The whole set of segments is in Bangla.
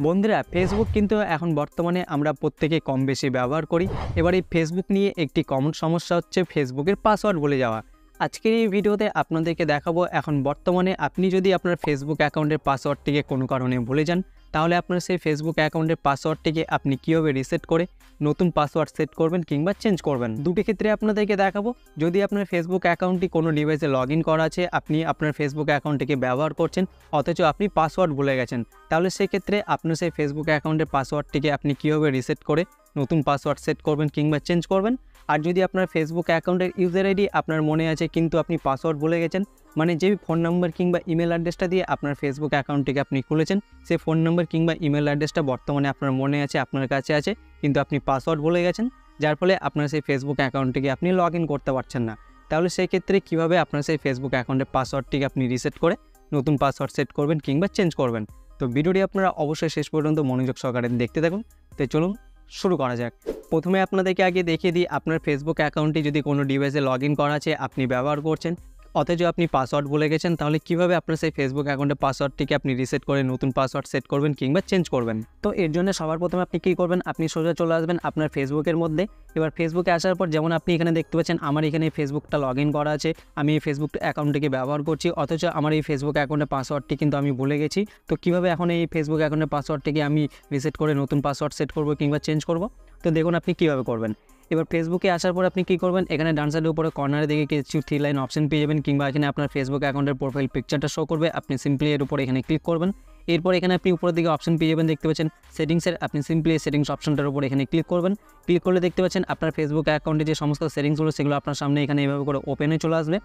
বন্ধুরা, ফেসবুক কিন্তু এখন বর্তমানে আমরা প্রত্যেকে কম বেশি ব্যবহার করি। এবার এই ফেসবুক নিয়ে একটি কমন সমস্যা হচ্ছে ফেসবুকের পাসওয়ার্ড ভুলে যাওয়া। আজকের এই ভিডিওতে আপনাদেরকে দেখাবো এখন বর্তমানে আপনি যদি আপনার ফেসবুক অ্যাকাউন্টের পাসওয়ার্ডটিকে কোনো কারণে ভুলে যান, তাহলে আপনার সেই ফেসবুক অ্যাকাউন্টের পাসওয়ার্ডটিকে আপনি কীভাবে রিসেট করে নতুন পাসওয়ার্ড সেট করবেন কিংবা চেঞ্জ করবেন। দুটি ক্ষেত্রে আপনাদেরকে দেখাবো। যদি আপনার ফেসবুক অ্যাকাউন্টটি কোনো ডিভাইসে লগ ইন করা আছে, আপনি আপনার ফেসবুক অ্যাকাউন্টটিকে ব্যবহার করছেন অথচ আপনি পাসওয়ার্ড ভুলে গেছেন, তাহলে সেক্ষেত্রে আপনার সেই ফেসবুক অ্যাকাউন্টের পাসওয়ার্ডটিকে আপনি কীভাবে রিসেট করে নতুন পাসওয়ার্ড সেট করবেন কিংবা চেঞ্জ করবেন। আর যদি আপনার ফেসবুক অ্যাকাউন্টের ইউজার আইডি আপনার মনে আছে কিন্তু আপনি পাসওয়ার্ড ভুলে গেছেন, মানে যে ফোন নাম্বার কিংবা ইমেল অ্যাড্রেসটা দিয়ে আপনার ফেসবুক অ্যাকাউন্টটিকে আপনি খুলেছেন, সেই ফোন নাম্বার কিংবা ইমেল অ্যাড্রেসটা বর্তমানে আপনার মনে আছে, আপনার কাছে আছে, কিন্তু আপনি পাসওয়ার্ড ভুলে গেছেন, যার ফলে আপনার সেই ফেসবুক অ্যাকাউন্টটিকে আপনি লগ ইন করতে পারছেন না। তাহলে সেই ক্ষেত্রে কীভাবে আপনার সেই ফেসবুক অ্যাকাউন্টের পাসওয়ার্ডটিকে আপনি রিসেট করে নতুন পাসওয়ার্ড সেট করবেন কিংবা চেঞ্জ করবেন। তো ভিডিওটি আপনারা অবশ্যই শেষ পর্যন্ত মনোযোগ সহকারে দেখতে থাকুন। তো চলুন শুরু করা যাক। প্রথমে আপনাদেরকে আগে দেখিয়ে দিই, আপনার ফেসবুক অ্যাকাউন্টটি যদি কোনো ডিভাইসে লগ ইন করা আছে, আপনি ব্যবহার করছেন অথচ আপনি পাসওয়ার্ড ভুলে গেছেন, তাহলে কীভাবে আপনার সেই ফেসবুক অ্যাকাউন্টের পাসওয়ার্ডটিকে আপনি রিসেট করে নতুন পাসওয়ার্ড সেট করবেন কিংবা চেঞ্জ করবেন। তো এর জন্য সবার প্রথমে আপনি কী করবেন, আপনি সোজা চলে আসবেন আপনার ফেসবুকের মধ্যে। এবার ফেসবুকে আসার পর যেমন আপনি এখানে দেখতে পাচ্ছেন আমার এখানে ফেসবুকটা লগ ইন করা আছে, আমি এই ফেসবুক অ্যাকাউন্টটিকে ব্যবহার করছি অথচ আমার এই ফেসবুক অ্যাকাউন্টের পাসওয়ার্ডটি কিন্তু আমি ভুলে গেছি। তো কীভাবে এখন এই ফেসবুক অ্যাকাউন্টের পাসওয়ার্ডটিকে আমি রিসেট করে নতুন পাসওয়ার্ড সেট করব কিংবা চেঞ্জ করব, তো দেখুন আপনি কীভাবে করবেন। এবার ফেসবুকে আসার পর আপনি কী করবেন, এখানে ডান সাইডের উপরে কর্নারে দিকে কিছু 3 লাইন অপশন পেয়ে যাবেন কিংবা এখানে আপনার ফেসবুক অ্যাকাউন্টের প্রোফাইল পিকচারটা শো করবে, আপনি সিম্পলি এর উপরে এখানে ক্লিক করবেন। এরপর এখানে আপনি উপরের দিকে অপশন পেয়ে যাবেন, দেখতে পাচ্ছেন সেটিংসের, আপনি সিম্পলি সেটিংস অপশনটার উপর এখানে ক্লিক করবেন। ক্লিক করলে দেখতে পাচ্ছেন আপনার ফেসবুক অ্যাকাউন্টে যে সমস্ত সেটিংসগুলো সেগুলো আপনার সামনে এখানে এভাবে করে ওপেনে চলে আসবে।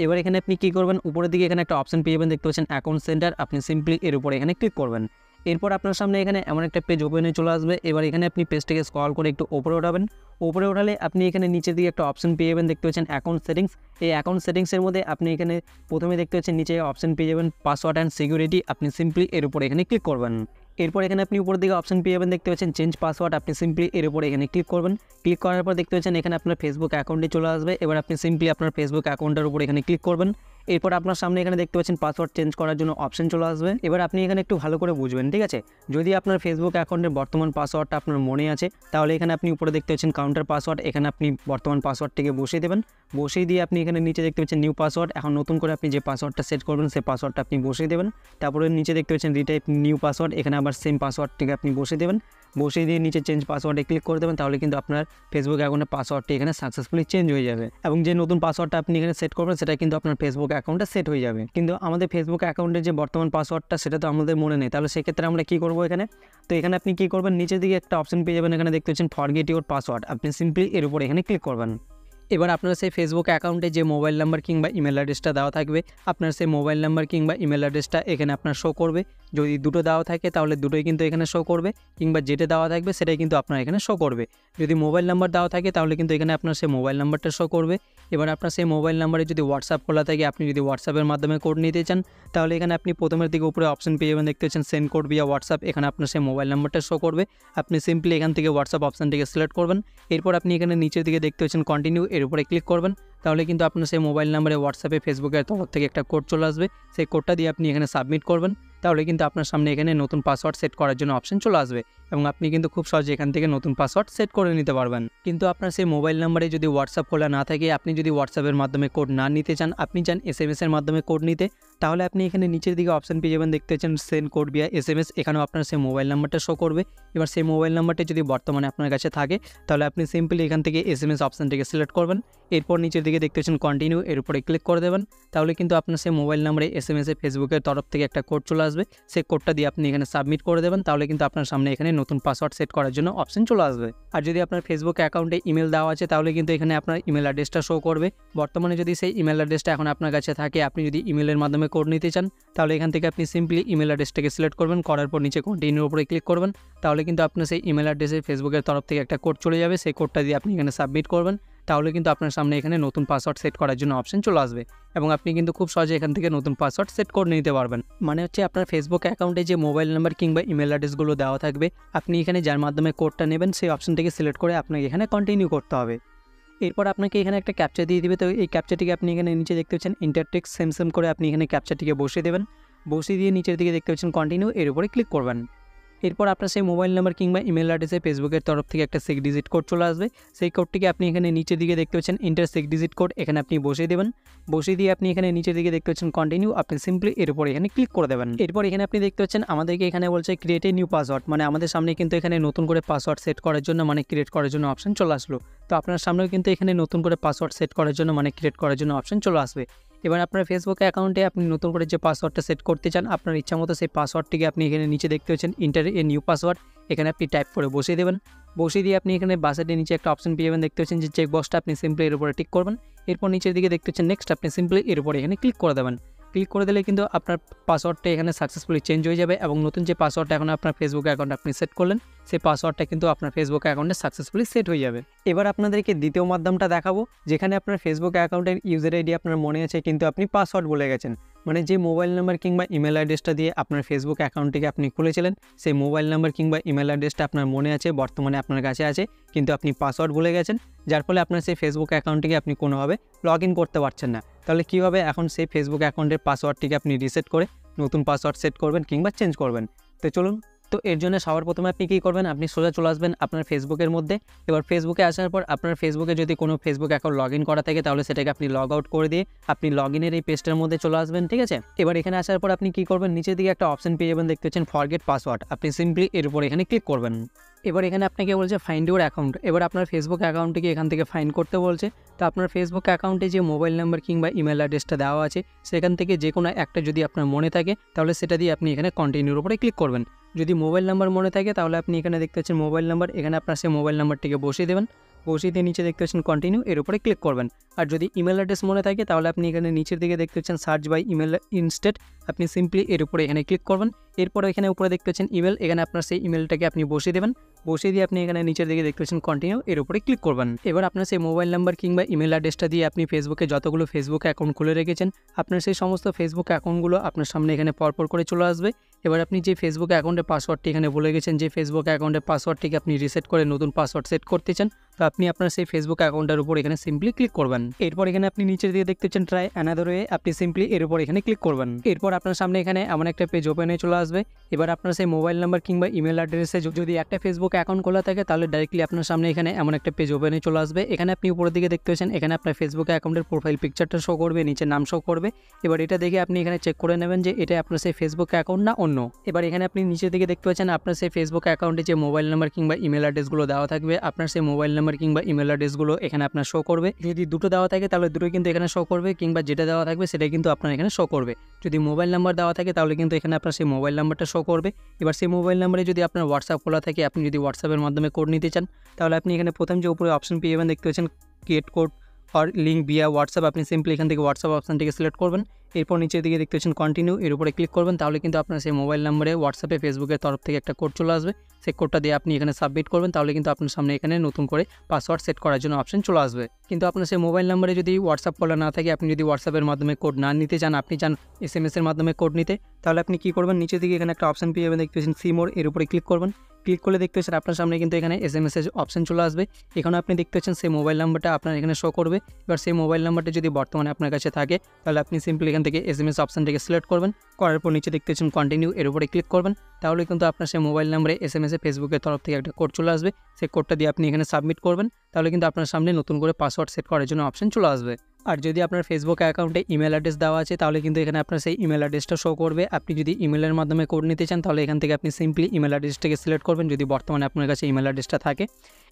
এবার এখানে আপনি কী করবেন, উপরের দিকে এখানে একটা অপশন পেয়ে যাবেন, দেখতে পাচ্ছেন অ্যাকাউন্ট সেন্টার, আপনি সিম্পলি এর উপরে এখানে ক্লিক করবেন। এরপর আপনার সামনে এখানে এমন একটা পেজ ওপেনে চলে আসবে। এবার এখানে আপনি পেজটিকে স্ক্রল করে একটু ওপরে উঠাবেন। ওপরে উঠালে আপনি এখানে নিচের দিকে একটা অপশন পেয়ে যাবেন, দেখতে পাচ্ছেন অ্যাকাউন্ট সেটিংস। এই অ্যাকাউন্ট সেটিংসের মধ্যে আপনি এখানে প্রথমে দেখতে পাচ্ছেন নিচে অপশন পেয়ে যাবেন পাসওয়ার্ড অ্যান্ড সিকিউরিটি, আপনি সিম্পলি এর উপরে এখানে ক্লিক করবেন। এরপর এখানে আপনি উপরের দিকে অপশন পেয়ে যাবেন, দেখতে পাচ্ছেন চেঞ্জ পাসওয়ার্ড, আপনি সিম্পলি এর উপরে এখানে ক্লিক করবেন। ক্লিক করার পর দেখতে পাচ্ছেন এখানে আপনার ফেসবুক অ্যাকাউন্টে চলে আসবে। এবার আপনি সিম্পলি আপনার ফেসবুক অ্যাকাউন্টের উপর এখানে ক্লিক করবেন। এরপর আপনার সামনে এখানে দেখতে পাচ্ছেন পাসওয়ার্ড চেঞ্জ করার জন্য অপশন চলে আসবে। এবার আপনি এখানে একটু ভালো করে বুঝবেন, ঠিক আছে। যদি আপনার ফেসবুক অ্যাকাউন্টের বর্তমান পাসওয়ার্ডটা আপনার মনে আছে, তাহলে এখানে আপনি উপরে দেখতে পাচ্ছেন কাউন্টার পাসওয়ার্ড, এখানে আপনি বর্তমান পাসওয়ার্ডটিকে বসিয়ে দেবেন। বসিয়ে দিয়ে আপনি এখানে নিচে দেখতে পাচ্ছেন নিউ পাসওয়ার্ড, এখন নতুন করে আপনি যে পাসওয়ার্ডটা সেট করবেন সেই পাসওয়ার্ডটা আপনি বসিয়ে দেবেন। তারপরে নিচে দেখতে পাচ্ছেন রিটাইপ নিউ পাসওয়ার্ড, এখানে আবার সেম পাসওয়ার্ডটিকে আপনি বসিয়ে দেবেন। বসিয়ে দিয়ে নিচে চেঞ্জ পাসওয়ার্ডে ক্লিক করে দেবেন, তাহলে কিন্তু আপনার ফেসবুক অ্যাকাউন্টের পাসওয়ার্ডটি এখানে সাকসেসফুলি চেঞ্জ হয়ে যাবে এবং যে নতুন পাসওয়ার্ডটা আপনি এখানে সেট করবেন সেটা কিন্তু আপনার ফেসবুক অ্যাকাউন্টে সেট হয়ে যাবে। কিন্তু আমাদের ফেসবুক অ্যাকাউন্টের যে বর্তমান পাসওয়ার্ডটা সেটা তো আমাদের মনে নেই, তাহলে সেক্ষেত্রে আমরা কী করবো এখানে, তো এখানে আপনি কী করবেন, নিচের দিকে একটা অপশন পেয়ে যাবেন, এখানে দেখতে পাচ্ছেন ফরগেট ইউর পাসওয়ার্ড, আপনি সিম্পলি এর উপর এখানে ক্লিক করবেন। এবার আপনার সেই ফেসবুক অ্যাকাউন্টে যে মোবাইল নাম্বার কিংবা ইমেল অ্যাড্রেসটা দেওয়া থাকবে, আপনার সেই মোবাইল নাম্বার কিংবা ইমেল অ্যাড্রেসটা এখানে আপনার শো করবে। যদি দুটো দেওয়া থাকে তাহলে দুটোই কিন্তু এখানে শো করবে, কিংবা যেটা দেওয়া থাকবে সেটাই কিন্তু আপনার এখানে শো করবে। যদি মোবাইল নাম্বার দেওয়া থাকে তাহলে কিন্তু এখানে আপনার সেই মোবাইল নাম্বারটা শো করবে। এবার আপনার সেই মোবাইল নাম্বারে যদি হোয়াটসঅ্যাপ খোলা থাকে, আপনি যদি হোয়াটসঅ্যাপের মাধ্যমে কোড নিতে চান, তাহলে এখানে আপনি প্রথমের দিকে উপরে অপশন পেয়ে যাবেন, দেখতে পাচ্ছেন সেন্ড কোড ভিয়া হোয়াটসঅ্যাপ, এখানে আপনার সেই মোবাইল নাম্বারটা শো করবে। আপনি সিম্পলি এখান থেকে হোয়াটসঅ্যাপ অপশনটিকে সিলেক্ট করবেন। এরপর আপনি এখানে নিচের দিকে দেখতে পাচ্ছেন কন্টিনিউ, এর উপরে ক্লিক করবেন। তাহলে কিন্তু আপনার সেই মোবাইল নাম্বারে হোয়াটসঅ্যাপে ফেসবুকের তরফ থেকে একটা কোড চলে আসবে, সেই কোডটা দিয়ে আপনি এখানে সাবমিট করবেন। তাহলে কিন্তু আপনার সামনে এখানে নতুন পাসওয়ার্ড সেট করার জন্য অপশন চলে আসবে এবং আপনি কিন্তু খুব সহজে এখান থেকে নতুন পাসওয়ার্ড সেট করে নিতে পারবেন। কিন্তু আপনার সেই মোবাইল নাম্বারে যদি হোয়াটসঅ্যাপ খোলা না থাকে, আপনি যদি হোয়াটসঅ্যাপের মাধ্যমে কোড না নিতে চান, আপনি চান এসএমএসের মাধ্যমে কোড নিতে, তাহলে আপনি এখানে নিচের দিকে অপশন পেয়ে যাবেন, দেখতে পাচ্ছেন সেন্ড কোড ভিয়া এসএমএস, এখানেও আপনার সেই মোবাইল নাম্বারটা শো করবে। এবার সেই মোবাইল নাম্বারটা যদি বর্তমানে আপনার কাছে থাকে, তাহলে আপনি সিম্পলি এখান থেকে এসএমএস অপশনটিকে সিলেক্ট করবেন। এরপর নিচের দিকে দেখতে পাচ্ছেন কন্টিনিউ, এর উপরে ক্লিক করে দেবেন। তাহলে কিন্তু আপনার সেই মোবাইল নাম্বারে এসএমএসে ফেসবুকের তরফ থেকে একটা কোড চলে আসবে, সেই কোডটা দিয়ে আপনি এখানে সাবমিট করে দেবেন। তাহলে কিন্তু আপনার সামনে এখানে নতুন পাসওয়ার্ড সেট করার জন্য অপশন চলে আসবে। আর যদি আপনার ফেসবুক অ্যাকাউন্টে ইমেল দেওয়া আছে, তাহলে কিন্তু এখানে আপনার ইমেল অ্যাড্রেসটা শো করবে। বর্তমানে যদি সেই ইমেল অ্যাড্রেসটা এখন আপনার কাছে থাকে, আপনি যদি ইমেলের মাধ্যমে কোড নিতে চান, তাহলে এখান থেকে আপনি সিম্পলি ইমেল অ্যাড্রেসটাকে সিলেক্ট করবেন, করার পর নিচে কন্টিনিউর উপরে ক্লিক করবেন। তাহলে কিন্তু আপনার সেই ইমেল অ্যাড্রেসে ফেসবুকের তরফ থেকে একটা কোড চলে যাবে, সেই কোডটা দিয়ে আপনি এখানে সাবমিট করবেন। তাহলে কিন্তু আপনার সামনে এখানে নতুন পাসওয়ার্ড সেট করার জন্য অপশন চলে আসবে এবং আপনি কিন্তু খুব সহজে এখান থেকে নতুন পাসওয়ার্ড সেট করে নিতে পারবেন। মানে হচ্ছে আপনার ফেসবুক অ্যাকাউন্টে যে মোবাইল নাম্বার কিংবা ইমেল অ্যাড্রেসগুলো দেওয়া থাকবে, আপনি এখানে যার মাধ্যমে কোডটা নেবেন সেই অপশনটিকে সিলেক্ট করে আপনাকে এখানে কন্টিনিউ করতে হবে। এরপর আপনাকে এখানে একটা ক্যাপচা দিয়ে দিবে, তো এই ক্যাপচাটিকে আপনি এখানে নিচে দেখতে পাচ্ছেন ইন্টারটেক্স সেম করে আপনি এখানে ক্যাপচাটিকে বসিয়ে দেবেন। বসিয়ে দিয়ে নিচের দিকে দেখতে পাচ্ছেন কন্টিনিউ, এর উপরে ক্লিক করবেন। এরপর আপনার সেই মোবাইল নাম্বার কিংবা ইমেল অ্যাড্রেসে ফেসবুকের তরফ থেকে একটা 6 ডিজিট কোড চলে আসবে। সেই কোডটিকে আপনি এখানে নিচের দিকে দেখতে পাচ্ছেন এন্টার 6 ডিজিট কোড, এখানে আপনি বসিয়ে দেবেন। বসিয়ে দিয়ে আপনি এখানে নিচের দিকে দেখতে পাচ্ছেন কন্টিনিউ, আপনি সিম্পলি এর উপর এখানে ক্লিক করে দেবেন। এরপর এখানে আপনি দেখতে পাচ্ছেন আমাদেরকে এখানে বলছে ক্রিয়েট এ নিউ পাসওয়ার্ড, মানে আমাদের সামনে কিন্তু এখানে নতুন করে পাসওয়ার্ড সেট করার জন্য মানে ক্রিয়েট করার জন্য অপশন চলে আসলো। তো আপনার সামনেও কিন্তু এখানে নতুন করে পাসওয়ার্ড সেট করার জন্য মানে ক্রিয়েট করার জন্য অপশন চলে আসবে। এবার আপনার ফেসবুক অ্যাকাউন্টে আপনি নতুন করে যে পাসওয়ার্ডটা সেট করতে চান আপনার ইচ্ছা মতো সেই পাসওয়ার্ডটিকে আপনি এখানে নিচে দেখতে পাচ্ছেন এন্টার এ নিউ পাসওয়ার্ড, এখানে আপনি টাইপ করে বসিয়ে দেবেন। বসিয়ে দিয়ে আপনি এখানে বাসের নিচে একটা অপশন পেয়ে যাবেন, দেখতে পাচ্ছেন যে চেক বক্সটা, আপনি সিম্পলি এর উপরে টিক করবেন। এরপর নিচের দিকে দেখতে পাচ্ছেন নেক্সট, আপনি সিম্পলি এর উপরে এখানে ক্লিক করে দেবেন। ক্লিক করে দিলে কিন্তু আপনার পাসওয়ার্ডটা এখানে সাকসেসফুলি চেঞ্জ হয়ে যাবে এবং নতুন যে পাসওয়ার্ডটা এখন আপনার ফেসবুক অ্যাকাউন্টে আপনি সেট করলেন সেই পাসওয়ার্ডটা কিন্তু আপনার ফেসবুক অ্যাকাউন্টে সাকসেসফুলি সেট হয়ে যাবে। এবার আপনাদেরকে দ্বিতীয় মাধ্যমটা দেখাবো, যেখানে আপনার ফেসবুক অ্যাকাউন্টের ইউজার আইডি আপনার মনে আছে কিন্তু আপনি পাসওয়ার্ড বলে গেছেন, মানে যে মোবাইল নাম্বার কিংবা ইমেল অ্যাড্রেসটা দিয়ে আপনার ফেসবুক অ্যাকাউন্টটিকে আপনি খুলেছিলেন সেই মোবাইল নাম্বার কিংবা ইমেল অ্যাড্রেসটা আপনার মনে আছে, বর্তমানে আপনার কাছে আছে, কিন্তু আপনি পাসওয়ার্ড ভুলে গেছেন, যার ফলে আপনার সেই ফেসবুক অ্যাকাউন্টটিকে আপনি কোনোভাবে লগ ইন করতে পারছেন না। তাহলে কীভাবে এখন সেই ফেসবুক অ্যাকাউন্টের পাসওয়ার্ডটিকে আপনি রিসেট করে নতুন পাসওয়ার্ড সেট করবেন কিংবা চেঞ্জ করবেন? তো চলুন, তো এর জন্য সবার প্রথমে আপনি কী করবেন, আপনি সোজা চলে আসবেন আপনার ফেসবুকের মধ্যে। এবার ফেসবুকে আসার পর আপনার ফেসবুকে যদি কোনো ফেসবুক অ্যাকাউন্ট লগ ইন করা থাকে তাহলে সেটাকে আপনি লগ আউট করে দিয়ে আপনি লগ ইনের এই পেজটার মধ্যে চলে আসবেন, ঠিক আছে। এবার এখানে আসার পর আপনি কী করবেন, নিচের দিকে একটা অপশন পেয়ে যাবেন, দেখতে পাচ্ছেন ফরগেট পাসওয়ার্ড, আপনি সিম্পলি এর উপর এখানে ক্লিক করবেন। এবার এখানে আপনাকে বলছে ফাইন্ড ইউর অ্যাকাউন্ট, এবার আপনার ফেসবুক অ্যাকাউন্টটিকে এখান থেকে ফাইন্ড করতে বলছে। তো আপনার ফেসবুক অ্যাকাউন্টে যে মোবাইল নাম্বার কিংবা ইমেল অ্যাড্রেসটা দেওয়া আছে সেখান থেকে যে কোনো একটা যদি আপনার মনে থাকে তাহলে সেটা দিয়ে আপনি এখানে কন্টিনিউর উপরে ক্লিক করবেন। যদি মোবাইল নাম্বার মনে থাকে তাহলে আপনি এখানে দেখতে পাচ্ছেন মোবাইল নাম্বার, এখানে আপনার সেই মোবাইল নাম্বারটিকে বসিয়ে দেবেন। বসিয়ে দিয়ে নিচে দেখতে পাচ্ছেন কন্টিনিউ, এর উপরে ক্লিক করবেন। আর যদি ইমেল অ্যাড্রেস মনে থাকে তাহলে আপনি এখানে নিচের দিকে দেখতে পাচ্ছেন সার্চ বাই ইমেল ইনস্টেড, আপনি সিম্পলি এর উপরে এখানে ক্লিক করবেন। এরপর এখানে উপরে দেখতে পাচ্ছেন ইমেল, এখানে আপনার সেই ইমেলটাকে আপনি বসিয়ে দেবেন। বসিয়ে দিয়ে আপনি এখানে নিচের দিকে দেখতে পাচ্ছেন কন্টিনিউ, এর উপরে ক্লিক করবেন। এবার আপনার সেই মোবাইল নাম্বার কিংবা ইমেল অ্যাড্রেসটা দিয়ে আপনি ফেসবুকে যতগুলো ফেসবুক অ্যাকাউন্ট খুলে রেখেছেন আপনার সেই সমস্ত ফেসবুক অ্যাকাউন্টগুলো আপনার সামনে এখানে পরপর করে চলে আসবে। এবার আপনি যে ফেসবুক অ্যাকাউন্টের পাসওয়ার্ডটি এখানে বলে গেছেন, যে ফেসবুক অ্যাকাউন্টের পাসওয়ার্ডটিকে আপনি রিসেট করে নতুন পাসওয়ার্ড সেট করতে চান, তো আপনি আপনার সেই ফেসবুক অ্যাকাউন্টের উপর এখানে সিম্পলি ক্লিক করবেন। এরপর এখানে আপনি নিচের দিকে দেখতে পাচ্ছেন ট্রাই অ্যানাদার ওয়ে, আপনি সিম্পলি এর উপর এখানে ক্লিক করবেন। এরপর আপনার সামনে এখানে এমন একটা পেজ ওপেন হয়ে চলে আসবে। এবার আপনার সেই মোবাইল নাম্বার কিংবা ইমেল অ্যাড্রেসে যদি একটা ফেসবুক অ্যাকাউন্ট খোলা থাকে তাহলে ডাইরেক্টলি আপনার সামনে এখানে এমন একটা পেজ ওপেন হয়ে চলে আসবে। এখানে আপনি উপরের দিকে দেখতে পাচ্ছেন এখানে আপনার ফেসবুক অ্যাকাউন্টের প্রোফাইল পিকচারটা শো করবে, নিচে নাম শো করবে। এবার এটা দেখে আপনি এখানে চেক করে নেবেন যে এটা আপনার সেই ফেসবুক অ্যাকাউন্ট না অন্য। এবার এখানে আপনি নিচের দিকে দেখতে পাচ্ছেন আপনার সেই ফেসবুক অ্যাকাউন্টে যে মোবাইল নাম্বার কিংবা ইমেল অ্যাড্রেসগুলো দেওয়া থাকবে আপনার সেই মোবাইল নাম্বার কিংবা ইমেল অ্যাড্রেসগুলো এখানে আপনার শো করবে। যদি দুটো দেওয়া থাকে তাহলে দুটোই কিন্তু এখানে শো করবে, কিংবা যেটা দেওয়া থাকবে সেটাই কিন্তু আপনার এখানে শো করবে। যদি মোবাইল নাম্বার দেওয়া থাকে তাহলে কিন্তু এখানে আপনার সেই মোবাইল নাম্বারটা শো করবে। এবার সেই মোবাইল নাম্বারে যদি আপনার হোয়াটসঅ্যাপ খোলা থাকে, আপনি যদি হোয়াটসঅ্যাপের মাধ্যমে কোড নিতে চান তাহলে আপনি এখানে প্রথম যে উপরে অপশন পেয়ে যাবেন দেখতে পাচ্ছেন ক্রিয়েট কোড আর লিঙ্ক ভিয়া হোয়াটসঅ্যাপ, আপনি সিম্পলি এখান থেকে হোয়াটসঅ্যাপ অপশনটিকে সিলেক্ট করবেন। এরপর নিচের দিকে দেখতে পাচ্ছেন কন্টিনিউ, এর উপরে ক্লিক করবেন। তাহলে কিন্তু আপনার সেই মোবাইল নাম্বারে হোয়াটসঅ্যাপে ফেসবুকের তরফ থেকে একটা কোড চলে আসবে, সেই কোডটা দিয়ে আপনি এখানে সাবমিট করবেন। তাহলে কিন্তু আপনার সামনে এখানে নতুন করে পাসওয়ার্ড সেট করার জন্য অপশন চলে আসবে। কিন্তু আপনার সেই মোবাইল নাম্বারে যদি হোয়াটসঅ্যাপ খোলা না থাকে, আপনি যদি হোয়াটসঅ্যাপের মাধ্যমে কোড না নিতে চান, আপনি চান SMS এর মাধ্যমে কোড নিতে, তাহলে আপনি কী করবেন, নিচের দিকে এখানে একটা অপশন পেয়ে যাবেন দেখতে পাচ্ছেন সি মোর, এর উপরে ক্লিক করবেন। ক্লিক করলে দেখতে পাচ্ছেন আপনার সামনে কিন্তু এখানে SMS এর অপশন চলে আসবে। এখানে আপনি দেখতে পাচ্ছেন সেই মোবাইল নাম্বারটা আপনার এখানে শো করবে। এবার সেই মোবাইল নাম্বারটা যদি বর্তমানে আপনার কাছে থাকে তাহলে আপনি সিম্পলি এখান থেকে SMS অপশনটিকে সিলেক্ট করবেন। করার পর নিচে দেখতে পাচ্ছেন কন্টিনিউ, এর উপরে ক্লিক করবেন। তাহলে কিন্তু আপনার সেই মোবাইল নাম্বারে SMS এ ফেসবুকের তরফ থেকে একটা কোড চলে আসবে, সেই কোডটা দিয়ে আপনি এখানে সাবমিট করবেন। তাহলে কিন্তু আপনার সামনে নতুন করে পাসওয়ার্ড সেট করার জন্য অপশন চলে আসবে। আর যদি আপনার ফেসবুক অ্যাকাউন্টে ইমেল অ্যাড্রেস দেওয়া আছে তাহলে কিন্তু এখানে আপনার সেই ইমেল অ্যাড্রেসটা শো করবে। আপনি যদি ইমেলের মাধ্যমে কোড নিতে চান তাহলে এখান থেকে আপনি সিম্পলি ইমেল অ্যাড্রেসটাকে সিলেক্ট করবেন যদি বর্তমানে আপনার কাছে ইমেল অ্যাড্রেসটা থাকে।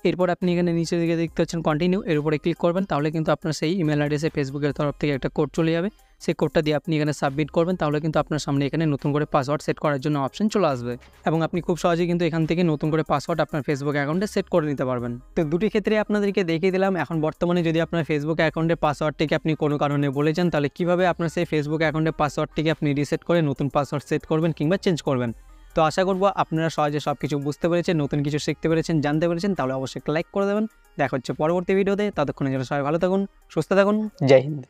এরপর আপনি এখানে নিচের দিকে দেখতে পাচ্ছেন কন্টিনিউ, এর উপরে ক্লিক করবেন। তাহলে কিন্তু আপনার সেই ইমেল অ্যাড্রেসে ফেসবুকের তরফ থেকে একটা কোড চলে যাবে, সেই কোডটা দিয়ে আপনি এখানে সাবমিট করবেন। তাহলে কিন্তু আপনার সামনে এখানে নতুন করে পাসওয়ার্ড সেট করার জন্য অপশন চলে আসবে এবং আপনি খুব সহজেই কিন্তু এখান থেকে নতুন করে পাসওয়ার্ড আপনার ফেসবুক অ্যাকাউন্টে সেট করে নিতে পারবেন। তো দুটি ক্ষেত্রে আপনাদেরকে দেখিয়ে দিলাম। এখন বর্তমানে যদি আপনার ফেসবুক অ্যাকাউন্টের পাসওয়ার্ডটিকে আপনি কোনো কারণে বলে যান তাহলে কীভাবে আপনার সেই ফেসবুক অ্যাকাউন্টের পাসওয়ার্ডটিকে আপনি রিসেট করে নতুন পাসওয়ার্ড সেট করবেন কিংবা চেঞ্জ করবেন। তো আশা করব আপনারা সহজে সব কিছু বুঝতে পেরেছেন, নতুন কিছু শিখতে পেরেছেন, জানতে পেরেছেন। তাহলে অবশ্যই একটা লাইক করে দেবেন। দেখা হচ্ছে পরবর্তী ভিডিওতে, ততক্ষণে যেন সবাই ভালো থাকুন, সুস্থ থাকুন। জয় হিন্দ।